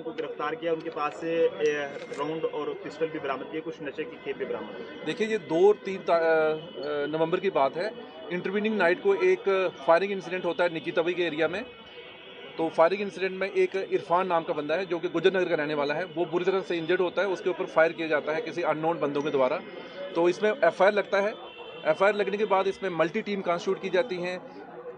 को गिरफ्तार किया, उनके पास से राउंड और पिस्टल भी बरामद किए, कुछ नशे की खेप भी बरामद हुई। देखिए, ये 2 और 3 नवंबर की बात है। इंटरवीनिंग नाइट को एक फायरिंग इंसिडेंट होता है निकी तवी के एरिया में। तो फायरिंग इंसिडेंट में एक इरफान नाम का बंदा है जो कि गुजर नगर का रहने वाला है, वो बुरी तरह से इंजर्ड होता है। उसके ऊपर फायर किया जाता है किसी अननोन बंदों के द्वारा। तो इसमें एफआईआर लगता है। एफआईआर लगने के बाद इसमें मल्टी टीम कॉन्स्टिट्यूट की जाती हैं।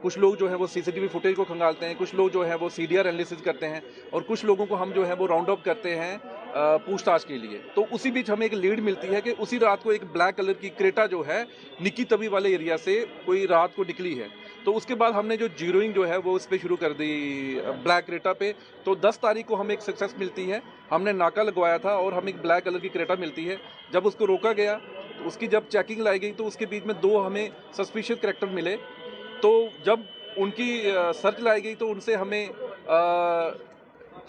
कुछ लोग जो है वो सीसीटीवी फुटेज को खंगालते हैं, कुछ लोग जो है वो सीडीआर एनालिसिस करते हैं, और कुछ लोगों को हम जो है वो राउंड अप करते हैं पूछताछ के लिए। तो उसी बीच हमें एक लीड मिलती है कि उसी रात को एक ब्लैक कलर की क्रेटा जो है निकी तवी वाले एरिया से कोई रात को निकली है। तो उसके बाद हमने जो जीरोइंग जो है वो इस पर शुरू कर दी ब्लैक क्रेटा पे। तो 10 तारीख को हमें एक सक्सेस मिलती है। हमने नाका लगवाया था और हमें एक ब्लैक कलर की क्रेटा मिलती है। जब उसको रोका गया तो उसकी जब चेकिंग लाई गई तो उसके बीच में 2 हमें सस्पिशियस कैरेक्टर मिले। तो जब उनकी सर्च लाई गई तो उनसे हमें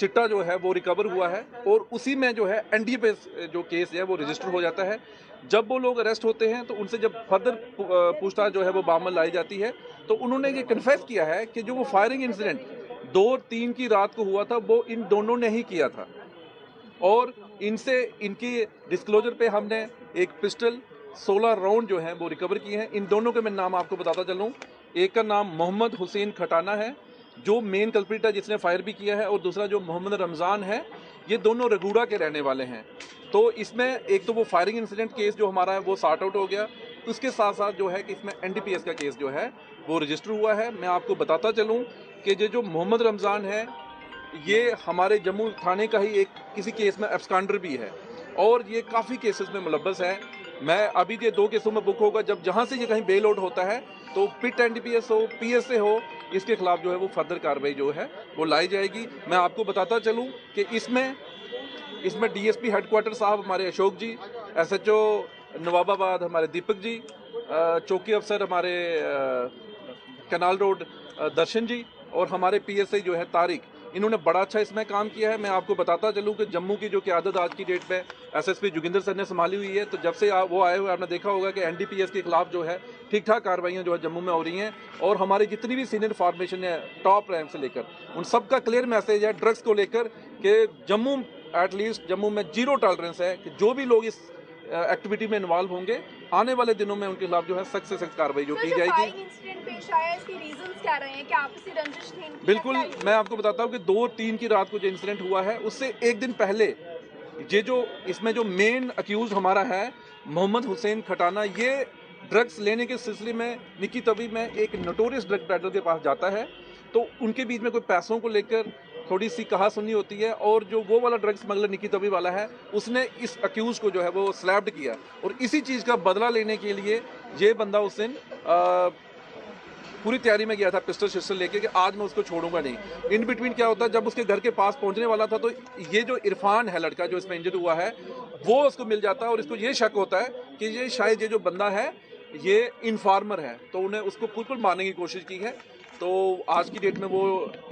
चिट्टा जो है वो रिकवर हुआ है, और उसी में जो है एनडीए पे जो केस है वो रजिस्टर हो जाता है। जब वो लोग अरेस्ट होते हैं तो उनसे जब फर्दर पूछताछ जो है वो बामल लाई जाती है, तो उन्होंने ये कन्फेस किया है कि जो वो फायरिंग इंसिडेंट 2 और 3 की रात को हुआ था वो इन दोनों ने ही किया था। और इनसे इनकी डिस्क्लोजर पे हमने एक पिस्टल 16 राउंड जो है वो रिकवर किए हैं। इन दोनों के मैं नाम आपको बताता चलूँ। एक का नाम मोहम्मद हुसैन खटाना है जो मेन कल्प्रिट है जिसने फायर भी किया है, और दूसरा जो मोहम्मद रमज़ान है, ये दोनों रगूड़ा के रहने वाले हैं। तो इसमें एक तो वो फायरिंग इंसिडेंट केस जो हमारा है वो सॉर्ट आउट हो गया। उसके साथ साथ जो है कि इसमें एनडीपीएस का केस जो है वो रजिस्टर हुआ है। मैं आपको बताता चलूँ कि ये जो मोहम्मद रमज़ान है ये हमारे जम्मू थाने का ही एक किसी केस में एब्सकॉन्डर भी है, और ये काफ़ी केसेस में मुलव्वस है। मैं अभी ये 2 केसों में बुक होगा, जब जहाँ से ये कहीं बेल आउट होता है तो पिट एनडीपीएस हो, पीएसए हो, इसके खिलाफ जो है वो फर्दर कार्रवाई जो है वो लाई जाएगी। मैं आपको बताता चलूँ कि इसमें डीएसपी हेडक्वार्टर साहब हमारे अशोक जी, एसएचओ नवाबाबाद हमारे दीपक जी, चौकी अफसर हमारे कैनाल रोड दर्शन जी, और हमारे पीएसआई जो है तारिक, इन्होंने बड़ा अच्छा इसमें काम किया है। मैं आपको बताता चलूँ कि जम्मू की जो क़यादत आज की डेट में एसएसपी जोगिंदर सर ने संभाली हुई है। तो जब से वो आए हुए आपने देखा होगा कि एनडीपीएस के खिलाफ जो है ठीक ठाक कार्रवाइयाँ जो है जम्मू में हो रही हैं, और हमारी जितनी भी सीनियर फॉर्मेशन है टॉप रैंक से लेकर उन सब का क्लियर मैसेज है ड्रग्स को लेकर कि जम्मू एटलीस्ट जम्मू में 0 टॉलरेंस है कि जो भी लोग इस एक्टिविटी में इन्वॉल्व होंगे आने वाले दिनों में उनके खिलाफ जो है सख्त से सख्त कार्रवाई जो की जाएगी। बिल्कुल, मैं आपको बताता हूँ कि 2 और 3 की रात को जो इंसिडेंट हुआ है उससे एक दिन पहले ये जो इसमें जो मेन अक्यूज हमारा है मोहम्मद हुसैन खटाना, ये ड्रग्स लेने के सिलसिले में निकी तवी में एक नोटोरियस ड्रग पेडलर के पास जाता है। तो उनके बीच में कोई पैसों को लेकर थोड़ी सी कहा सुनी होती है, और जो वो वाला ड्रग स्मगलर निकी तवी वाला है उसने इस अक्यूज को जो है वो स्लैप्ड किया, और इसी चीज़ का बदला लेने के लिए ये बंदा उस दिन पूरी तैयारी में गया था पिस्टल शिस्टल लेके कि आज मैं उसको छोड़ूंगा नहीं। इन बिटवीन क्या होता है, जब उसके घर के पास पहुंचने वाला था तो ये जो इरफान है लड़का जो इसमें इंजर्ड हुआ है वो उसको मिल जाता है, और इसको ये शक होता है कि ये शायद ये जो बंदा है ये इन्फार्मर है। तो उन्हें उसको बिल्कुल मारने की कोशिश की है। तो आज की डेट में वो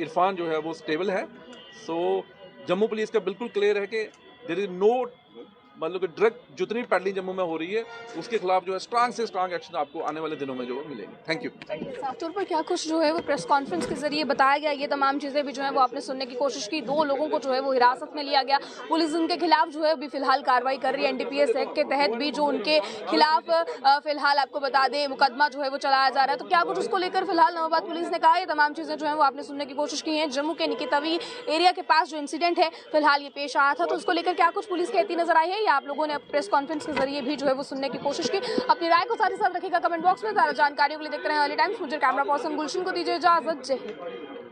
इरफान जो है वो स्टेबल है। सो जम्मू पुलिस का बिल्कुल क्लियर है कि देयर इज नो, मतलब कि ड्रग जितनी पेडलिंग जम्मू में हो रही है उसके खिलाफ जो है स्ट्रांग से स्ट्रांग एक्शन आपको आने वाले दिनों में जो मिलेंगे। Thank you. साफ तौर पर क्या कुछ जो है वो प्रेस कॉन्फ्रेंस के जरिए बताया गया, ये तमाम चीज़ें भी जो है वो आपने सुनने की कोशिश की। 2 लोगों को जो है वो हिरासत में लिया गया। पुलिस उनके खिलाफ जो है अभी फिलहाल कार्रवाई कर रही है। एनडीपीएस एक्ट के तहत भी जो उनके खिलाफ फिलहाल आपको बता दें मुकदमा जो है वो चलाया जा रहा है। तो क्या कुछ उसको लेकर फिलहाल नवाबाद पुलिस ने कहा, ये तमाम चीज़ें जो है वो आपने सुनने की कोशिश की हैं। जम्मू के निकी तवी एरिया के पास जो इंसिडेंट है फिलहाल ये पेश आया था, तो उसको लेकर क्या कुछ पुलिस कहती नजर आई है, या आप लोगों ने प्रेस कॉन्फ्रेंस के जरिए भी जो है वो सुनने की कोशिश की। अपनी राय को साथ ही साथ रखिएगा कमेंट बॉक्स में। ज़्यादा जानकारियों के लिए देखते रहें अर्ली टाइम्स। मुझे कैमरा पर्सन गुलशन को दीजिए इजाजत। जय हिंद।